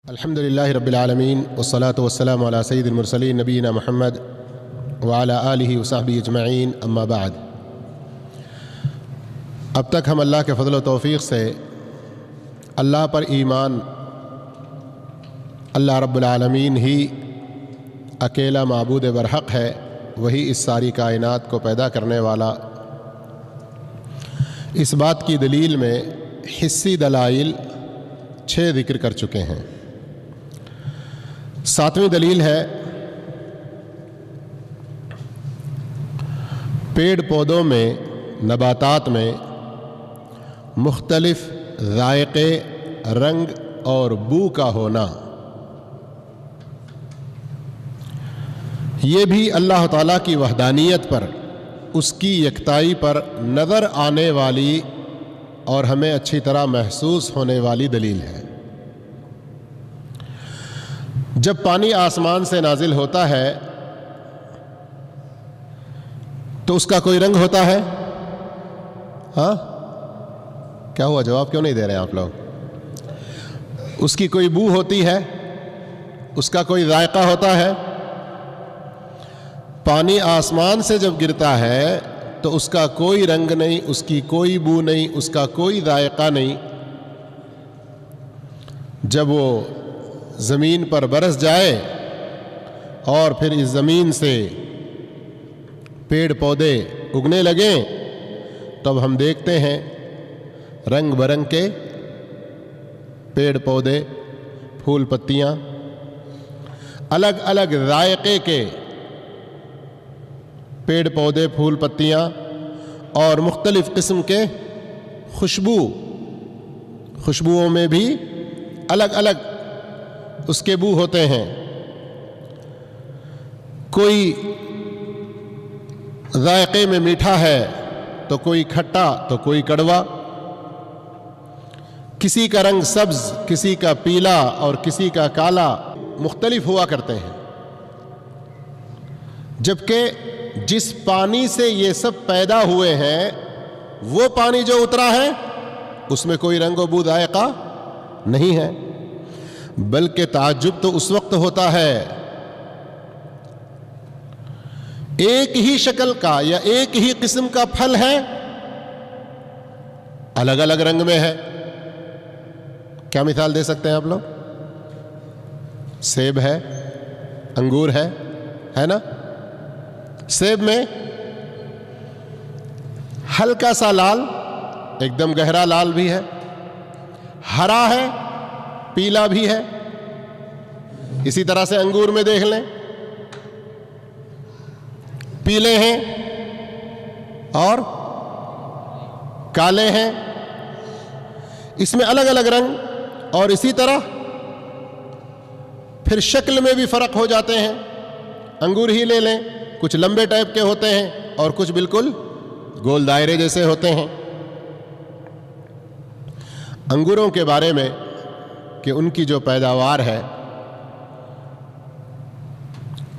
الحمدللہ رب العالمین والصلاة والسلام علی سید المرسلین نبینا محمد وعلی آلہ وصحبہ اجمعین اما بعد۔ اب تک ہم اللہ کے فضل و توفیق سے اللہ پر ایمان، اللہ رب العالمین ہی اکیلا معبود برحق ہے، وہی اس ساری کائنات کو پیدا کرنے والا، اس بات کی دلیل میں حسی دلائل 6 ذکر کر چکے ہیں۔ 7ویں دلیل ہے پیڑ پودوں میں، نباتات میں مختلف ذائقے، رنگ اور بو کا ہونا۔ یہ بھی اللہ تعالیٰ کی وحدانیت پر، اس کی یکتائی پر نظر آنے والی اور ہمیں اچھی طرح محسوس ہونے والی دلیل ہے۔ جب پانی آسمان سے نازل ہوتا ہے تو اس کا کوئی رنگ ہوتا ہے؟ ہاں، کیا ہوا؟ جواب کیوں نہیں دے رہے ہیں آپ لوگ؟ اس کی کوئی بو ہوتی ہے؟ اس کا کوئی ذائقہ ہوتا ہے؟ پانی آسمان سے جب گرتا ہے تو اس کا کوئی رنگ نہیں، اس کی کوئی بو نہیں، اس کا کوئی ذائقہ نہیں۔ جب وہ زمین پر برس جائے اور پھر اس زمین سے پیڑ پودے اگنے لگیں تب ہم دیکھتے ہیں رنگ برنگ کے پیڑ پودے، پھول پتیاں، الگ الگ ذائقے کے پیڑ پودے، پھول پتیاں اور مختلف قسم کے خوشبوؤں میں بھی الگ الگ اس کے بو ہوتے ہیں۔ کوئی ذائقے میں میٹھا ہے تو کوئی کھٹا تو کوئی کڑوا، کسی کا رنگ سبز، کسی کا پیلا اور کسی کا کالا مختلف ہوا کرتے ہیں۔ جبکہ جس پانی سے یہ سب پیدا ہوئے ہیں وہ پانی جو اترا ہے اس میں کوئی رنگ و بو ذائقہ نہیں ہے، بلکہ تعجب تو اس وقت ہوتا ہے ایک ہی شکل کا یا ایک ہی قسم کا پھل ہے، الگ الگ رنگ میں ہے۔ کیا مثال دے سکتے ہیں آپ لوگ؟ سیب ہے، انگور ہے نا؟ سیب میں ہلکا سا لال، ایک دم گہرا لال بھی ہے، ہرا ہے، پیلا بھی ہے۔ اسی طرح سے انگور میں دیکھ لیں، پیلے ہیں اور کالے ہیں، اس میں الگ الگ رنگ، اور اسی طرح پھر شکل میں بھی فرق ہو جاتے ہیں۔ انگور ہی لے لیں، کچھ لمبے ٹائپ کے ہوتے ہیں اور کچھ بالکل گول دائرے جیسے ہوتے ہیں۔ انگوروں کے بارے میں کہ ان کی جو پیداوار ہے،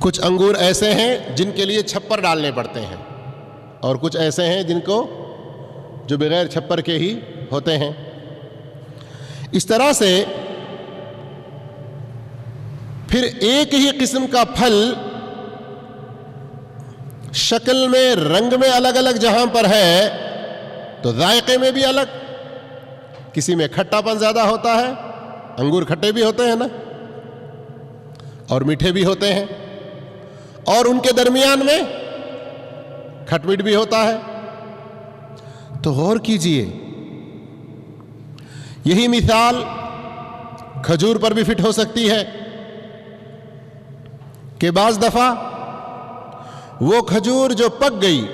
کچھ انگور ایسے ہیں جن کے لیے چھپر ڈالنے پڑتے ہیں اور کچھ ایسے ہیں جن کو جو بغیر چھپر کے ہی ہوتے ہیں۔ اس طرح سے پھر ایک ہی قسم کا پھل شکل میں، رنگ میں الگ الگ جہاں پر ہے تو ذائقے میں بھی الگ، کسی میں کھٹا پن زیادہ ہوتا ہے، انگور کھٹے بھی ہوتے ہیں نا، اور میٹھے بھی ہوتے ہیں، اور ان کے درمیان میں کھٹ میٹ بھی ہوتا ہے۔ تو غور کیجئے، یہی مثال کھجور پر بھی فٹ ہو سکتی ہے کہ بعض دفعہ وہ کھجور جو پک گئی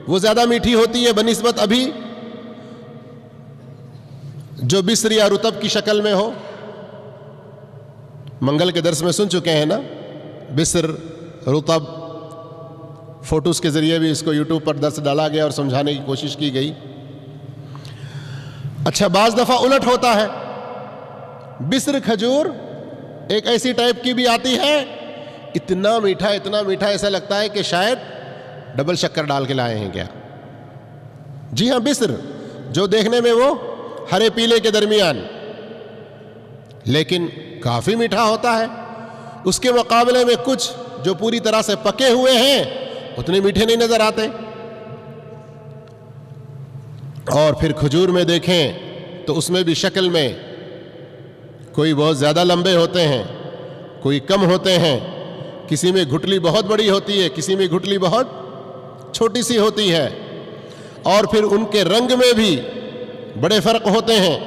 وہ زیادہ میٹھی ہوتی ہے بنسبت ابھی جو بسر یا رطب کی شکل میں ہو۔ منگل کے درس میں سن چکے ہیں نا، بسر، رطب، فوٹوز کے ذریعے بھی اس کو یوٹیوب پر درس ڈالا گیا اور سمجھانے کی کوشش کی گئی۔ اچھا، بعض دفعہ الٹ ہوتا ہے، بسر کھجور ایک ایسی ٹائپ کی بھی آتی ہے، اتنا میٹھا ایسا لگتا ہے کہ شاید ڈبل شکر ڈال کے لائے ہیں کیا۔ جی ہاں، بسر جو دیکھنے میں وہ ہرے پیلے کے درمیان، لیکن کافی میٹھا ہوتا ہے. اس کے مقابلے میں کچھ جو پوری طرح سے پکے ہوئے ہیں اتنے میٹھے نہیں نظر آتے. اور پھر کھجور میں دیکھیں تو اس میں بھی شکل میں کوئی بہت زیادہ لمبے ہوتے ہیں، کوئی کم ہوتے ہیں، کسی میں گھٹلی بہت بڑی ہوتی ہے، کسی میں گھٹلی بہت چھوٹی سی ہوتی ہے، اور پھر ان کے رنگ میں بھی بڑے فرق ہوتے ہیں.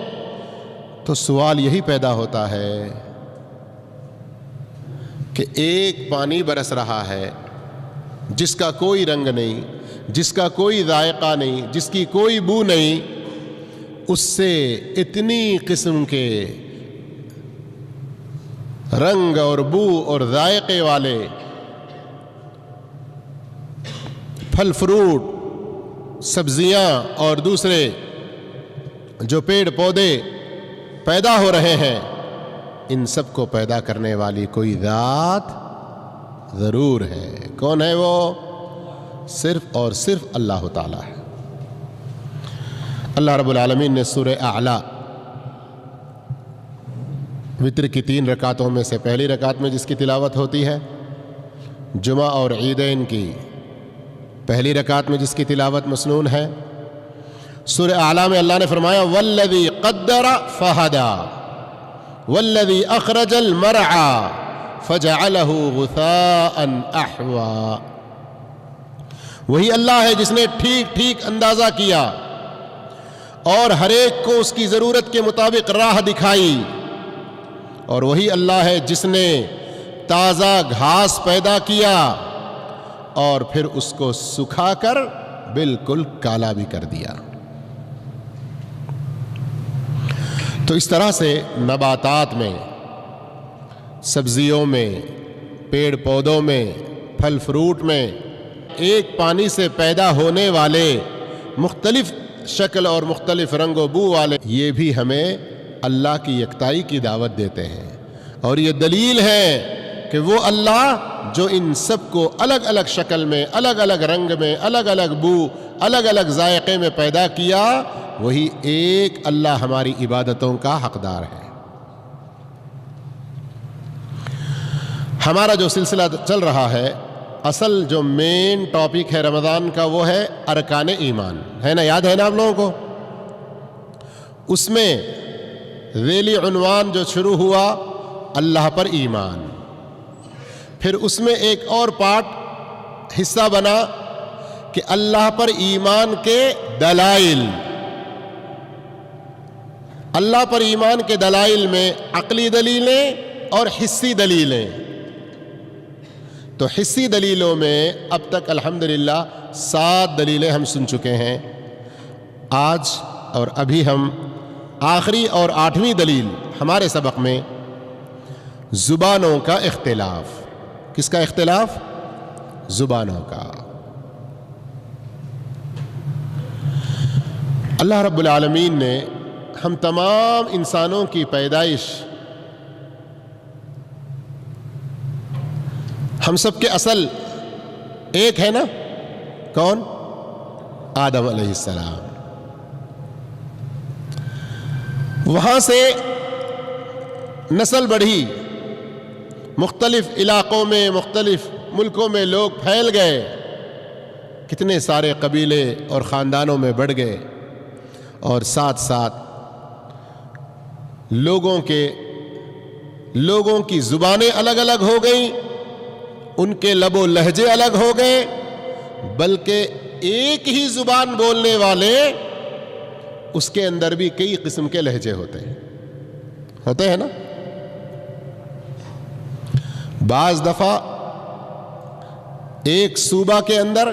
تو سوال یہی پیدا ہوتا ہے کہ ایک پانی برس رہا ہے جس کا کوئی رنگ نہیں، جس کا کوئی ذائقہ نہیں، جس کی کوئی بو نہیں، اس سے اتنی قسم کے رنگ اور بو اور ذائقے والے پھل فروٹ، سبزیاں اور دوسرے جو پیڑ پودے پیدا ہو رہے ہیں، ان سب کو پیدا کرنے والی کوئی ذات ضرور ہے. کون ہے وہ؟ صرف اور صرف اللہ تعالیٰ ہے. اللہ رب العالمین نے سورہ اعلیٰ وتر کی 3 رکعتوں میں سے پہلی رکعت میں جس کی تلاوت ہوتی ہے، جمعہ اور عیدین کی پہلی رکعت میں جس کی تلاوت مسنون ہے، سورہ اعلیٰ میں اللہ نے فرمایا والذی قدر فہدی والذی اخرج المرعى فجعلہ غثاء احوا. وہی اللہ ہے جس نے ٹھیک ٹھیک اندازہ کیا اور ہر ایک کو اس کی ضرورت کے مطابق راہ دکھائی. اور وہی اللہ ہے جس نے تازہ گھاس پیدا کیا اور پھر اس کو سکھا کر بالکل کالا بھی کر دیا. تو اس طرح سے نباتات میں، سبزیوں میں، پیڑ پودوں میں، پھل فروٹ میں ایک پانی سے پیدا ہونے والے مختلف شکل اور مختلف رنگ و بو والے، یہ بھی ہمیں اللہ کی یکتائی کی دعوت دیتے ہیں. اور یہ دلیل ہے کہ وہ اللہ جو ان سب کو الگ الگ شکل میں، الگ الگ رنگ میں، الگ الگ بو، الگ الگ ذائقے میں پیدا کیا، وہی ایک اللہ ہماری عبادتوں کا حقدار ہے. ہمارا جو سلسلہ چل رہا ہے، اصل جو مین ٹاپک ہے رمضان کا وہ ہے ارکان ایمان، ہے نا؟ یاد ہے نا آپ لوگوں کو؟ اس میں ذیلی عنوان جو شروع ہوا اللہ پر ایمان، پھر اس میں ایک اور پارٹ حصہ بنا کہ اللہ پر ایمان کے دلائل. اللہ پر ایمان کے دلائل میں عقلی دلیلیں اور حسی دلیلیں. تو حسی دلیلوں میں اب تک الحمدللہ 7 دلیلیں ہم سن چکے ہیں. آج اور ابھی ہم آخری اور 8ویں دلیل ہمارے سبق میں زبانوں کا اختلاف. کس کا اختلاف؟ زبانوں کا. اللہ رب العالمین نے ہم تمام انسانوں کی پیدائش، ہم سب کے اصل ایک ہے نا؟ کون؟ آدم علیہ السلام. وہاں سے نسل بڑھی، مختلف علاقوں میں، مختلف ملکوں میں لوگ پھیل گئے، کتنے سارے قبیلے اور خاندانوں میں بڑھ گئے، اور ساتھ ساتھ لوگوں کی زبانیں الگ الگ ہو گئیں، ان کے لب و لہجے الگ ہو گئے، بلکہ ایک ہی زبان بولنے والے اس کے اندر بھی کئی قسم کے لہجے ہوتے ہیں نا؟ بعض دفعہ ایک صوبہ کے اندر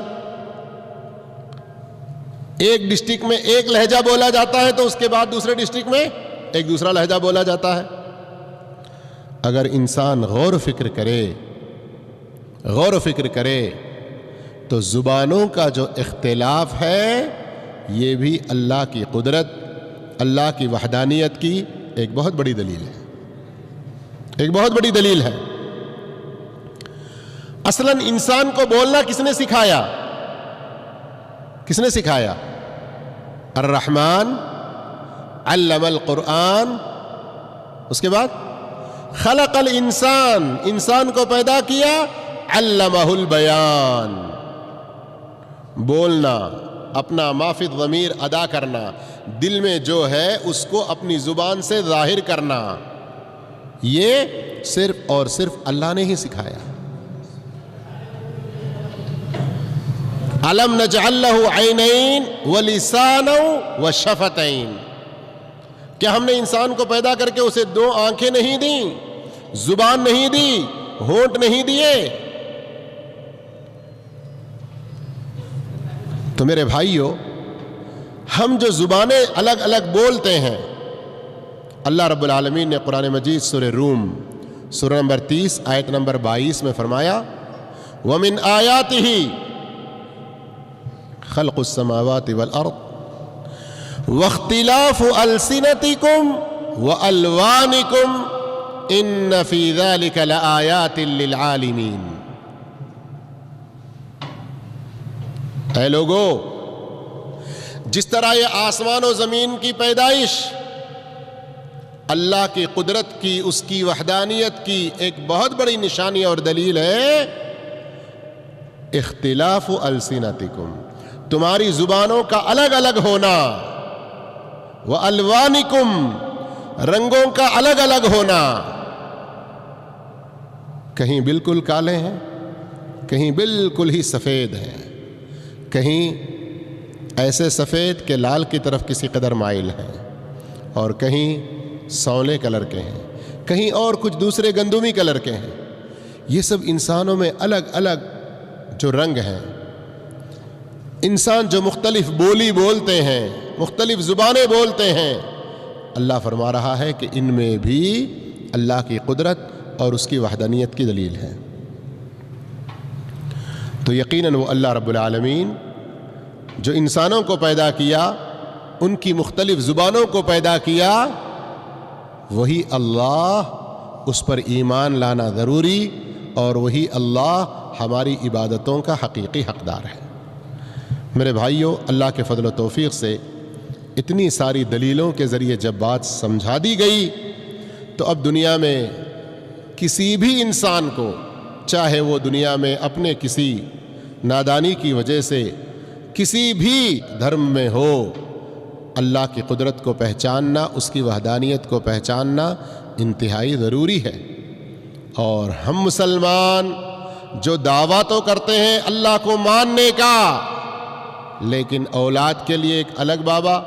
ایک ڈسٹرکٹ میں ایک لہجہ بولا جاتا ہے تو اس کے بعد دوسرے ڈسٹرکٹ میں ایک دوسرا لہجہ بولا جاتا ہے. اگر انسان غور و فکر کرے تو زبانوں کا جو اختلاف ہے یہ بھی اللہ کی قدرت، اللہ کی وحدانیت کی ایک بہت بڑی دلیل ہے. ایک بہت بڑی دلیل ہے. اصلاً انسان کو بولنا کس نے سکھایا؟ کس نے سکھایا؟ الرحمن علم القرآن، اس کے بعد خلق الانسان، انسان کو پیدا کیا، علمہ البیان، بولنا، اپنا ما فی الضمیر ادا کرنا، دل میں جو ہے اس کو اپنی زبان سے ظاہر کرنا، یہ صرف اور صرف اللہ نے ہی سکھایا۔ الم نجعل لہ عینین ولسانا وشفتین، کیا ہم نے انسان کو پیدا کر کے اسے 2 آنکھیں نہیں دیں، زبان نہیں دی، ہونٹ نہیں دیے؟ تو میرے بھائیو، ہم جو زبانیں الگ الگ بولتے ہیں، اللہ رب العالمین نے قرآن مجید سورہ روم سورہ نمبر 30 آیت نمبر 22 میں فرمایا وَمِنْ آيَاتِهِ خلق السماوات والارض واختلاف السنتکم والوانکم ان فی ذلک لآیات للعالمین۔ اے لوگو، جس طرح یہ آسمان و زمین کی پیدائش اللہ کی قدرت کی، اس کی وحدانیت کی ایک بہت بڑی نشانی اور دلیل ہے، اختلاف السنتکم، تمہاری زبانوں کا الگ الگ ہونا، وَأَلْوَانِكُمْ، رنگوں کا الگ الگ ہونا، کہیں بالکل کالے ہیں، کہیں بالکل ہی سفید ہیں، کہیں ایسے سفید کہ لال کی طرف کسی قدر مائل ہیں، اور کہیں سونلے کلر کے ہیں، کہیں اور کچھ دوسرے گندمی کلر کے ہیں۔ یہ سب انسانوں میں الگ الگ جو رنگ ہیں، انسان جو مختلف بولی بولتے ہیں، مختلف زبانیں بولتے ہیں، اللہ فرما رہا ہے کہ ان میں بھی اللہ کی قدرت اور اس کی وحدانیت کی دلیل ہے۔ تو یقیناً وہ اللہ رب العالمین جو انسانوں کو پیدا کیا، ان کی مختلف زبانوں کو پیدا کیا، وہی اللہ، اس پر ایمان لانا ضروری، اور وہی اللہ ہماری عبادتوں کا حقیقی حقدار ہے۔ میرے بھائیوں، اللہ کے فضل و توفیق سے اتنی ساری دلیلوں کے ذریعے جب بات سمجھا دی گئی، تو اب دنیا میں کسی بھی انسان کو، چاہے وہ دنیا میں اپنے کسی نادانی کی وجہ سے کسی بھی دھرم میں ہو، اللہ کی قدرت کو پہچاننا، اس کی وحدانیت کو پہچاننا انتہائی ضروری ہے۔ اور ہم مسلمان جو دعویٰ تو کرتے ہیں اللہ کو ماننے کا، لیکن اولاد کے لیے ایک الگ بابا،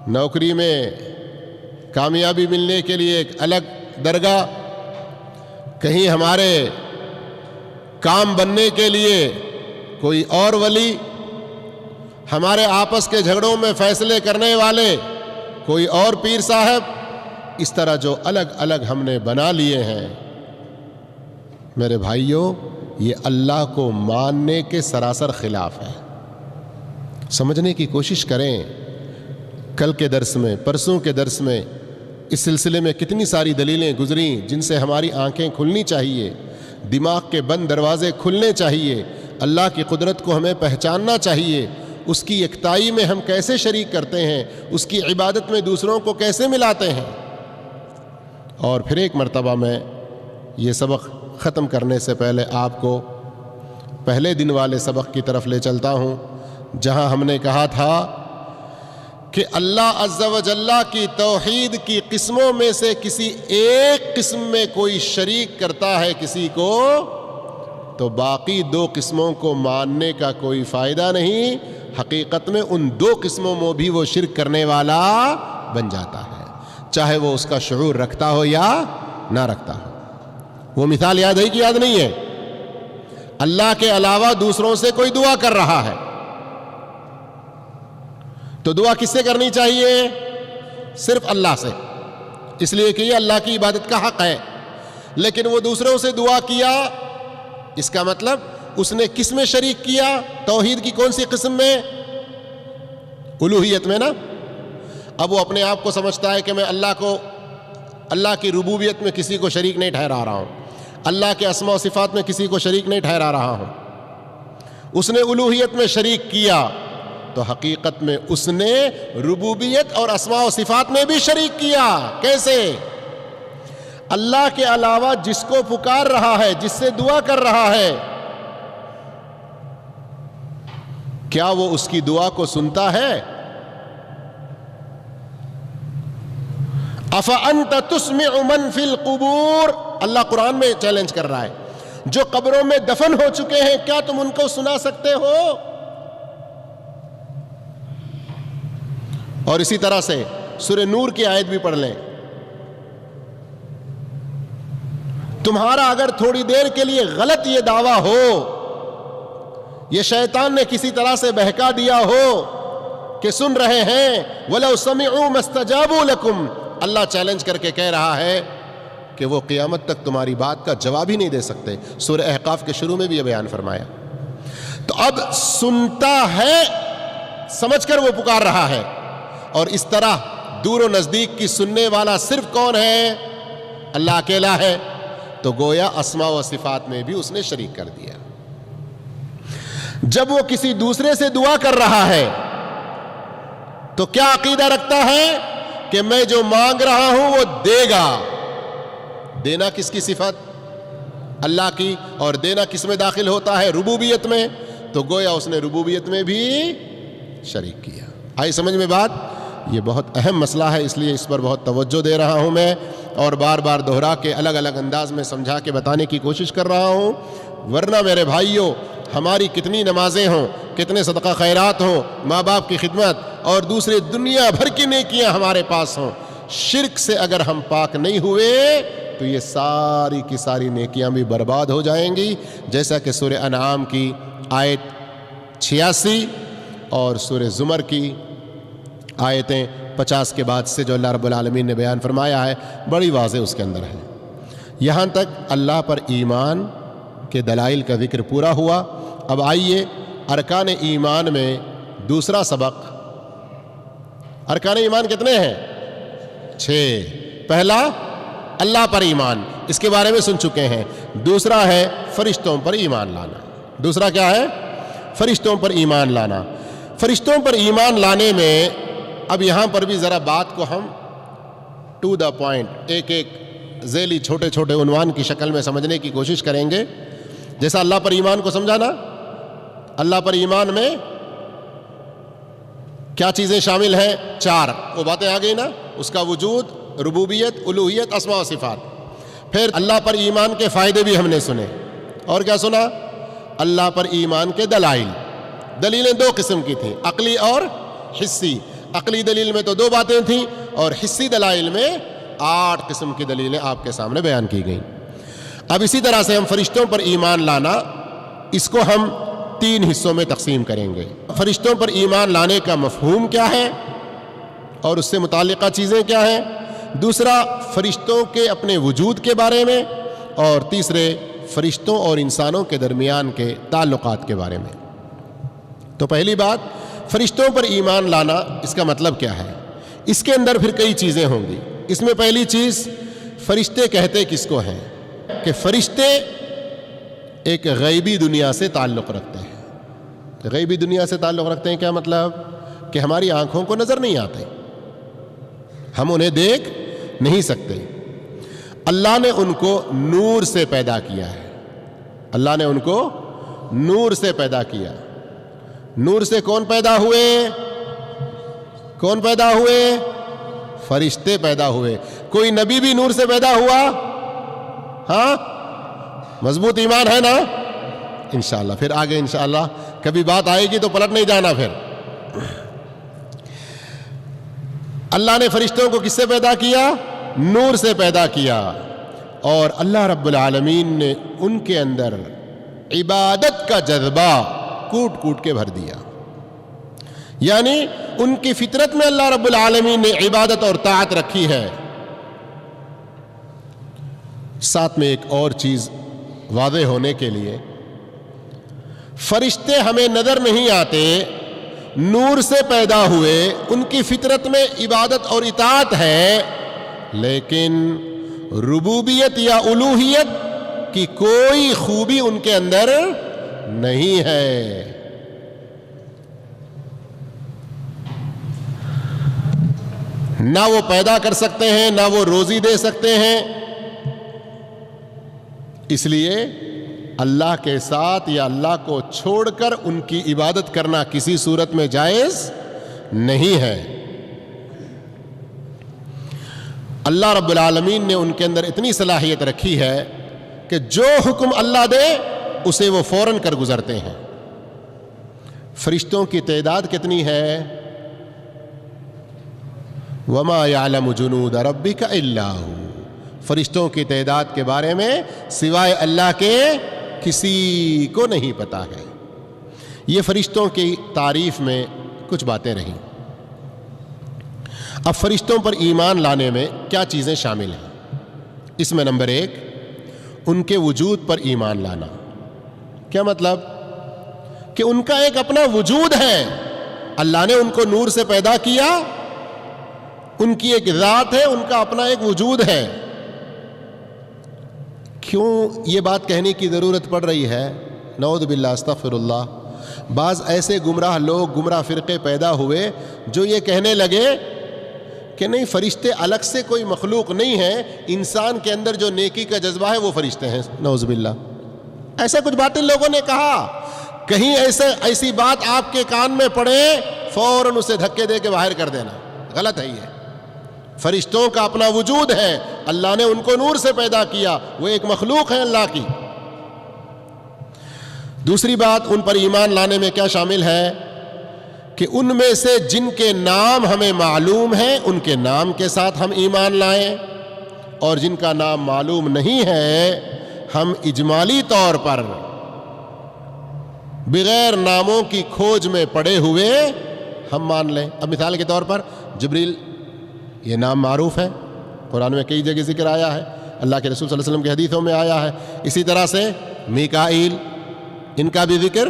نوکری میں کامیابی ملنے کے لیے ایک الگ درگاہ، کہیں ہمارے کام بننے کے لیے کوئی اور ولی، ہمارے آپس کے جھگڑوں میں فیصلے کرنے والے کوئی اور پیر صاحب، اس طرح جو الگ الگ ہم نے بنا لیے ہیں، میرے بھائیوں، یہ اللہ کو ماننے کے سراسر خلاف ہے۔ سمجھنے کی کوشش کریں، کل کے درس میں، پرسوں کے درس میں اس سلسلے میں کتنی ساری دلیلیں گزریں جن سے ہماری آنکھیں کھلنی چاہیے، دماغ کے بند دروازے کھلنے چاہیے، اللہ کی قدرت کو ہمیں پہچاننا چاہیے، اس کی یکتائی میں ہم کیسے شریک کرتے ہیں، اس کی عبادت میں دوسروں کو کیسے ملاتے ہیں۔ اور پھر ایک مرتبہ میں یہ سبق ختم کرنے سے پہلے آپ کو پہلے دن والے سبق کی طرف لے چلتا ہوں، جہاں ہم نے کہا تھا کہ اللہ عز و جل کی توحید کی قسموں میں سے کسی ایک قسم میں کوئی شریک کرتا ہے کسی کو، تو باقی 2 قسموں کو ماننے کا کوئی فائدہ نہیں، حقیقت میں ان 2 قسموں میں بھی وہ شرک کرنے والا بن جاتا ہے، چاہے وہ اس کا شعور رکھتا ہو یا نہ رکھتا ہو۔ وہ مثال یاد ہے کہ یاد نہیں ہے؟ اللہ کے علاوہ دوسروں سے کوئی دعا کر رہا ہے، تو دعا کس سے کرنی چاہیے؟ صرف اللہ سے، اس لیے کہ یہ اللہ کی عبادت کا حق ہے۔ لیکن وہ دوسروں سے دعا کیا، اس کا مطلب اس نے کس میں شریک کیا؟ توحید کی کون سی قسم میں؟ الوہیت میں نا۔ اب وہ اپنے آپ کو سمجھتا ہے کہ میں اللہ کی ربوبیت میں کسی کو شریک نہیں ٹھہرا رہا ہوں، اللہ کے اسماء و صفات میں کسی کو شریک نہیں ٹھہرا رہا ہوں۔ اس نے الوہیت میں شریک کیا، تو حقیقت میں اس نے ربوبیت اور اسماء و صفات میں بھی شریک کیا۔ کیسے؟ اللہ کے علاوہ جس کو پکار رہا ہے، جس سے دعا کر رہا ہے، کیا وہ اس کی دعا کو سنتا ہے؟ افانت تسمع من فی القبور، اللہ قرآن میں چیلنج کر رہا ہے، جو قبروں میں دفن ہو چکے ہیں کیا تم ان کو سنا سکتے ہو؟ اور اسی طرح سے سورہ نور کی آیت بھی پڑھ لیں، تمہارا اگر تھوڑی دیر کے لیے غلط یہ دعویٰ ہو، یہ شیطان نے کسی طرح سے بہکا دیا ہو کہ سن رہے ہیں، وَلَوْ سَمِعُوا مَا اسْتَجَابُوا لَكُمْ، اللہ چیلنج کر کے کہہ رہا ہے کہ وہ قیامت تک تمہاری بات کا جواب ہی نہیں دے سکتے۔ سورہ احقاف کے شروع میں بھی یہ بیان فرمایا۔ تو اب سنتا ہے، سمجھ کر وہ پکار رہا ہے، اور اس طرح دور و نزدیک کی سننے والا صرف کون ہے؟ اللہ اکیلا ہے۔ تو گویا اسماء و صفات میں بھی اس نے شریک کر دیا۔ جب وہ کسی دوسرے سے دعا کر رہا ہے تو کیا عقیدہ رکھتا ہے کہ میں جو مانگ رہا ہوں وہ دے گا؟ دینا کس کی صفت؟ اللہ کی، اور دینا کس میں داخل ہوتا ہے؟ ربوبیت میں۔ تو گویا اس نے ربوبیت میں بھی شریک کیا۔ آئی سمجھ میں بات؟ یہ بہت اہم مسئلہ ہے، اس لیے اس پر بہت توجہ دے رہا ہوں میں، اور بار بار دہرا کے الگ الگ انداز میں سمجھا کے بتانے کی کوشش کر رہا ہوں۔ ورنہ میرے بھائیوں، ہماری کتنی نمازیں ہوں، کتنے صدقہ خیرات ہوں، ماں باپ کی خدمت اور دوسرے دنیا بھر کی نیکیاں ہمارے پاس ہوں، شرک سے اگر ہم پاک نہیں ہوئے تو یہ ساری کی ساری نیکیاں بھی برباد ہو جائیں گی، جیسا کہ سورہ انعام کی آیت 86 اور سورہ زمر کی آیتیں 50 کے بعد سے جو اللہ رب العالمین نے بیان فرمایا ہے، بڑی واضح اس کے اندر ہے۔ یہاں تک اللہ پر ایمان کے دلائل کا ذکر پورا ہوا۔ اب آئیے ارکان ایمان میں دوسرا سبق۔ ارکان ایمان کتنے ہیں؟ 6۔ پہلا اللہ پر ایمان، اس کے بارے میں سن چکے ہیں۔ دوسرا ہے فرشتوں پر ایمان لانا۔ دوسرا کیا ہے؟ فرشتوں پر ایمان لانا۔ فرشتوں پر ایمان لانے میں اب یہاں پر بھی ذرا بات کو ہم ٹو دا پوائنٹ، ایک ایک ذیلی چھوٹے چھوٹے عنوان کی شکل میں سمجھنے کی کوشش کریں گے۔ جیسا اللہ پر ایمان کو سمجھا نا، اللہ پر ایمان میں کیا چیزیں شامل ہیں؟ 4 وہ باتیں آ گئی نا، اس کا وجود، ربوبیت، الوہیت، اسماء و صفات۔ پھر اللہ پر ایمان کے فائدے بھی ہم نے سنے، اور کیا سنا؟ اللہ پر ایمان کے دلائل۔ دلیلیں 2 قسم کی تھیں، عقلی اور حسی۔ عقلی دلیل میں تو 2 باتیں تھیں، اور حسی دلائل میں 8 قسم کی دلیلیں آپ کے سامنے بیان کی گئیں۔ اب اسی طرح سے ہم فرشتوں پر ایمان لانا، اس کو ہم 3 حصوں میں تقسیم کریں گے۔ فرشتوں پر ایمان لانے کا مفہوم کیا ہے اور اس سے متعلقہ چیزیں کیا ہیں، دوسرا فرشتوں کے اپنے وجود کے بارے میں، اور تیسرے فرشتوں اور انسانوں کے درمیان کے تعلقات کے بارے میں۔ تو پہلی بات، فرشتوں پر ایمان لانا، اس کا مطلب کیا ہے؟ اس کے اندر پھر کئی چیزیں ہوں گی۔ اس میں پہلی چیز، فرشتے کہتے کس کو ہیں؟ کہ فرشتے ایک غیبی دنیا سے تعلق رکھتے ہیں۔ غیبی دنیا سے تعلق رکھتے ہیں کیا مطلب؟ کہ ہماری آنکھوں کو نظر نہیں آتے، ہم انہیں دیکھ نہیں سکتے۔ اللہ نے ان کو نور سے پیدا کیا ہے۔ اللہ نے ان کو نور سے پیدا کیا۔ نور سے کون پیدا ہوئے؟ کون پیدا ہوئے؟ فرشتے پیدا ہوئے۔ کوئی نبی بھی نور سے پیدا ہوا؟ ہاں، مضبوط ایمان ہے نا؟ انشاءاللہ پھر آگے انشاءاللہ کبھی بات آئے گی تو پلٹ نہیں جانا۔ پھر اللہ نے فرشتوں کو کس سے پیدا کیا؟ نور سے پیدا کیا، اور اللہ رب العالمین نے ان کے اندر عبادت کا جذبہ کوٹ کوٹ کے بھر دیا۔ یعنی ان کی فطرت میں اللہ رب العالمین نے عبادت اور طاعت رکھی ہے۔ ساتھ میں ایک اور چیز واضح ہونے کے لیے، فرشتے ہمیں نظر نہیں آتے، نور سے پیدا ہوئے، ان کی فطرت میں عبادت اور اطاعت ہے، لیکن ربوبیت یا الوہیت کی کوئی خوبی ان کے اندر نہیں ہے۔ نہ وہ پیدا کر سکتے ہیں، نہ وہ روزی دے سکتے ہیں، اس لیے اللہ کے ساتھ یا اللہ کو چھوڑ کر ان کی عبادت کرنا کسی صورت میں جائز نہیں ہے۔ اللہ رب العالمین نے ان کے اندر اتنی صلاحیت رکھی ہے کہ جو حکم اللہ دے اسے وہ فوراً کر گزرتے ہیں۔ فرشتوں کی تعداد کتنی ہے؟ وَمَا يَعْلَمُ جُنُودَ رَبِّكَ إِلَّا هُوَ، فرشتوں کی تعداد کے بارے میں سوائے اللہ کے کسی کو نہیں پتا ہے۔ یہ فرشتوں کی تعریف میں کچھ باتیں رہیں۔ اب فرشتوں پر ایمان لانے میں کیا چیزیں شامل ہیں؟ اس میں نمبر 1 ان کے وجود پر ایمان لانا۔ کیا مطلب؟ کہ ان کا ایک اپنا وجود ہے، اللہ نے ان کو نور سے پیدا کیا، ان کی ایک ذات ہے، ان کا اپنا ایک وجود ہے۔ کیوں یہ بات کہنے کی ضرورت پڑ رہی ہے؟ نعوذ باللہ، استغفر اللہ۔ بعض ایسے گمراہ لوگ، گمراہ فرقے پیدا ہوئے جو یہ کہنے لگے کہ نہیں، فرشتے الگ سے کوئی مخلوق نہیں ہے، انسان کے اندر جو نیکی کا جذبہ ہے وہ فرشتے ہیں۔ نعوذ باللہ، ایسا کچھ باطل لوگوں نے کہا۔ کہیں ایسی بات آپ کے کان میں پڑے فوراً اسے دھکے دے کے باہر کر دینا، غلط ہے یہ۔ فرشتوں کا اپنا وجود ہے، اللہ نے ان کو نور سے پیدا کیا، وہ ایک مخلوق ہے اللہ کی۔ دوسری بات ان پر ایمان لانے میں کیا شامل ہے؟ کہ ان میں سے جن کے نام ہمیں معلوم ہیں ان کے نام کے ساتھ ہم ایمان لائیں، اور جن کا نام معلوم نہیں ہے ہم اجمالی طور پر بغیر ناموں کی کھوج میں پڑے ہوئے ہم مان لیں۔ اب مثال کے طور پر جبریل، یہ نام معروف ہے، قرآن میں کئی جگہ ذکر آیا ہے، اللہ کے رسول صلی اللہ علیہ وسلم کی حدیثوں میں آیا ہے۔ اسی طرح سے میکائیل، ان کا بھی ذکر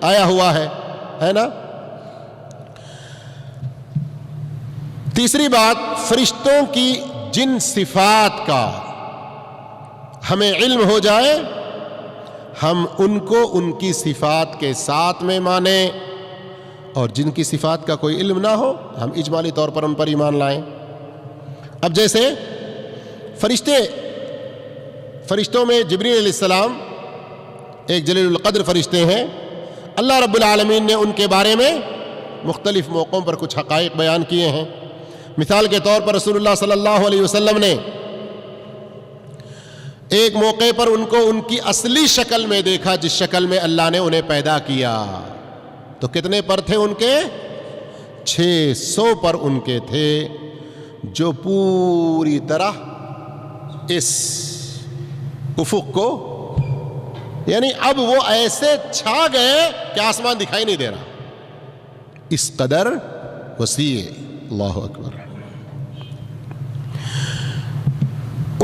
آیا ہوا ہے نا۔ تیسری بات، فرشتوں کی جن صفات کا ہمیں علم ہو جائے ہم ان کو ان کی صفات کے ساتھ میں مانیں، اور جن کی صفات کا کوئی علم نہ ہو ہم اجمالی طور پر ان پر ایمان لائیں۔ اب جیسے فرشتوں میں جبریل علیہ السلام ایک جلیل القدر فرشتے ہیں، اللہ رب العالمین نے ان کے بارے میں مختلف موقعوں پر کچھ حقائق بیان کیے ہیں۔ مثال کے طور پر رسول اللہ صلی اللہ علیہ وسلم نے ایک موقع پر ان کو ان کی اصلی شکل میں دیکھا، جس شکل میں اللہ نے انہیں پیدا کیا۔ تو کتنے پر تھے ان کے؟ 600 پر ان کے تھے، جو پوری طرح اس افق کو، یعنی اب وہ ایسے چھا گئے کہ آسمان دکھائی نہیں دے رہا، اس قدر وسیع۔ اللہ اکبر۔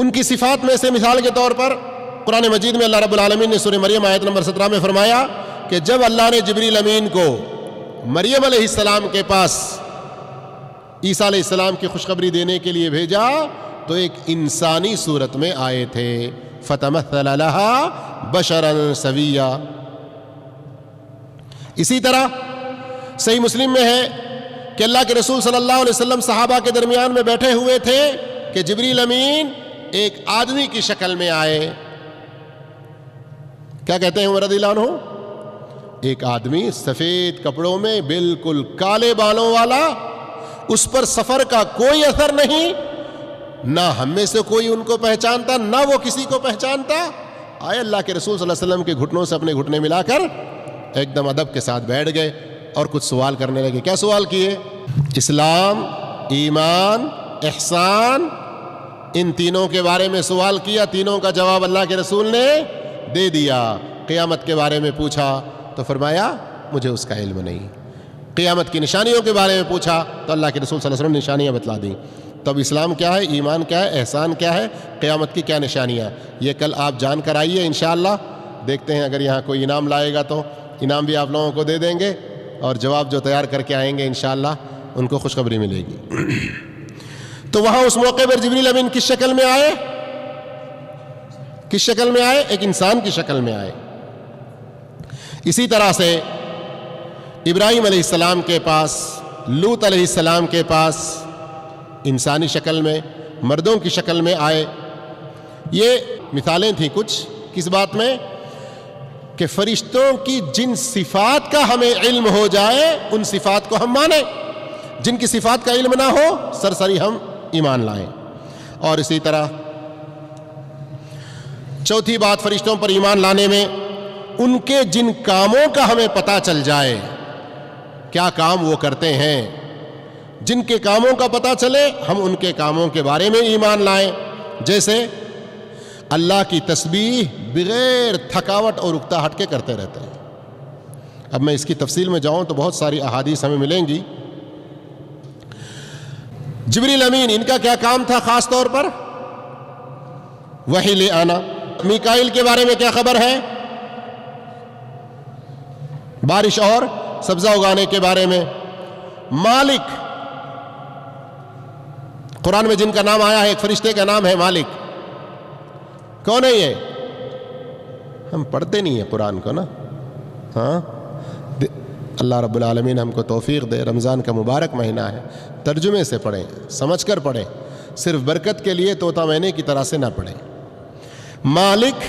ان کی صفات میں سے مثال کے طور پر قرآن مجید میں اللہ رب العالمین نے سورہ مریم آیت نمبر 17 میں فرمایا کہ جب اللہ نے جبریل امین کو مریم علیہ السلام کے پاس عیسیٰ علیہ السلام کی خوشخبری دینے کے لیے بھیجا تو ایک انسانی صورت میں آئے تھے، فَتَمَثَّلَ لَهَا بَشَرًا سَوِيًّا۔ اسی طرح صحیح مسلم میں ہے کہ اللہ کے رسول صلی اللہ علیہ وسلم صحابہ کے درمیان میں بیٹھے ہوئے تھے کہ جبریل امین ایک آدمی کی شکل میں آئے۔ کیا کہتے ہیں رضی اللہ عنہ؟ ایک آدمی سفید کپڑوں میں، بالکل کالے بالوں والا، اس پر سفر کا کوئی اثر نہیں، نہ ہم میں سے کوئی ان کو پہچانتا، نہ وہ کسی کو پہچانتا۔ آئے اللہ کے رسول صلی اللہ علیہ وسلم کے گھٹنوں سے اپنے گھٹنے ملا کر ایک دم ادب کے ساتھ بیٹھ گئے اور کچھ سوال کرنے لگے۔ کیا سوال کیے؟ اسلام، ایمان، احسان، ان تینوں کے بارے میں سوال کیا۔ تینوں کا جواب اللہ کے رسول نے دے دیا۔ قیامت کے بارے میں پوچھا تو فرمایا مجھے اس کا علم نہیں۔ قیامت کی نشانیوں کے بارے میں پوچھا تو اللہ کے رسول صلی اللہ علیہ وسلم نے نشانیاں بتلا دیں۔ تب اسلام کیا ہے، ایمان کیا ہے، احسان کیا ہے، قیامت کی کیا نشانیاں، یہ کل آپ جان کر آئیے انشاءاللہ۔ دیکھتے ہیں اگر یہاں کوئی انعام لائے گا تو انعام بھی آپ لوگوں کو دے دیں گے، اور جواب جو تیار کر کے آئیں گے انشاءاللہ ان کو خوشخبری ملے گی۔ تو وہاں اس موقع پر جبریل امین کس شکل میں آئے؟ کس شکل میں آئے؟ ایک انسان کی شکل میں آئے۔ اسی طرح سے ابراہیم علیہ السلام کے پاس، لوط علیہ السلام کے پاس انسانی شکل میں، مردوں کی شکل میں آئے۔ یہ مثالیں تھیں کچھ کس بات میں؟ کہ فرشتوں کی جن صفات کا ہمیں علم ہو جائے ان صفات کو ہم مانیں، جن کی صفات کا علم نہ ہو سرسری ہم ایمان لائیں۔ اور اسی طرح چوتھی بات فرشتوں پر ایمان لانے میں ان کے جن کاموں کا ہمیں پتہ چل جائے، کیا کام وہ کرتے ہیں، جن کے کاموں کا پتہ چلے ہم ان کے کاموں کے بارے میں ایمان لائیں۔ جیسے اللہ کی تسبیح بغیر تھکاوٹ اور اکتاہٹ کے کرتے رہتے ہیں۔ اب میں اس کی تفصیل میں جاؤں تو بہت ساری احادیث ہمیں ملیں گی۔ جبریل امین ان کا کیا کام تھا خاص طور پر؟ وحی لے آنا۔ میکائیل کے بارے میں کیا خبر ہے؟ بارش اور سبزہ اگانے کے بارے میں۔ مالک، قرآن میں جن کا نام آیا ہے ایک فرشتے کا نام ہے مالک۔ کون ہے یہ؟ ہم پڑھتے نہیں ہیں قرآن کو نا۔ ہاں، اللہ رب العالمین ہم کو توفیق دے۔ رمضان کا مبارک مہینہ ہے، ترجمے سے پڑھیں، سمجھ کر پڑھیں، صرف برکت کے لیے طوطا مینے کی طرح سے نہ پڑھیں۔ مالک،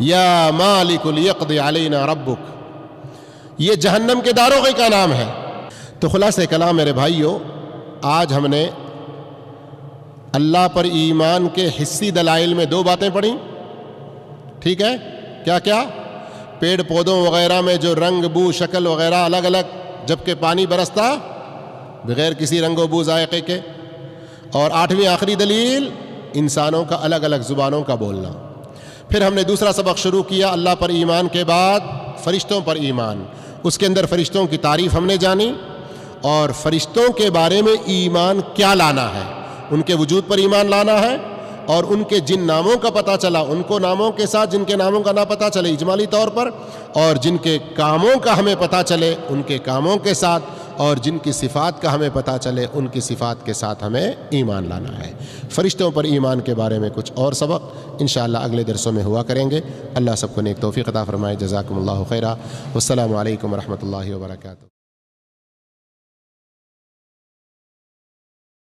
یا مالک لیقضی علینا ربک، یہ جہنم کے داروغے کا نام ہے۔ تو خلاصہ کلام میرے بھائیوں، آج ہم نے اللہ پر ایمان کے حسی دلائل میں 2 باتیں پڑھیں، ٹھیک ہے؟ کیا کیا؟ پیڑ پودوں وغیرہ میں جو رنگ، بو، شکل وغیرہ الگ الگ، جبکہ پانی برستا بغیر کسی رنگ و بو ذائقے کے۔ اور 8ویں آخری دلیل، انسانوں کا الگ الگ زبانوں کا بولنا۔ پھر ہم نے دوسرا سبق شروع کیا اللہ پر ایمان کے بعد فرشتوں پر ایمان۔ اس کے اندر فرشتوں کی تعریف ہم نے جانی اور فرشتوں کے بارے میں ایمان کیا لانا ہے، ان کے وجود پر ایمان لانا ہے، اور ان کے جن ناموں کا پتہ چلا ان کو ناموں کے ساتھ، جن کے ناموں کا نہ پتہ چلے اجمالی طور پر، اور جن کے کاموں کا ہمیں پتہ چلے ان کے کاموں کے ساتھ، اور جن کی صفات کا ہمیں پتہ چلے ان کی صفات کے ساتھ ہمیں ایمان لانا ہے۔ فرشتوں پر ایمان کے بارے میں کچھ اور سبق انشاءاللہ اگلے درسوں میں ہوا کریں گے۔ اللہ سب کو نیک توفیق عطا فرمائے۔ جزاکم اللہ خیرا، والسلام علیکم ورحمۃ اللہ وبرکاتہ۔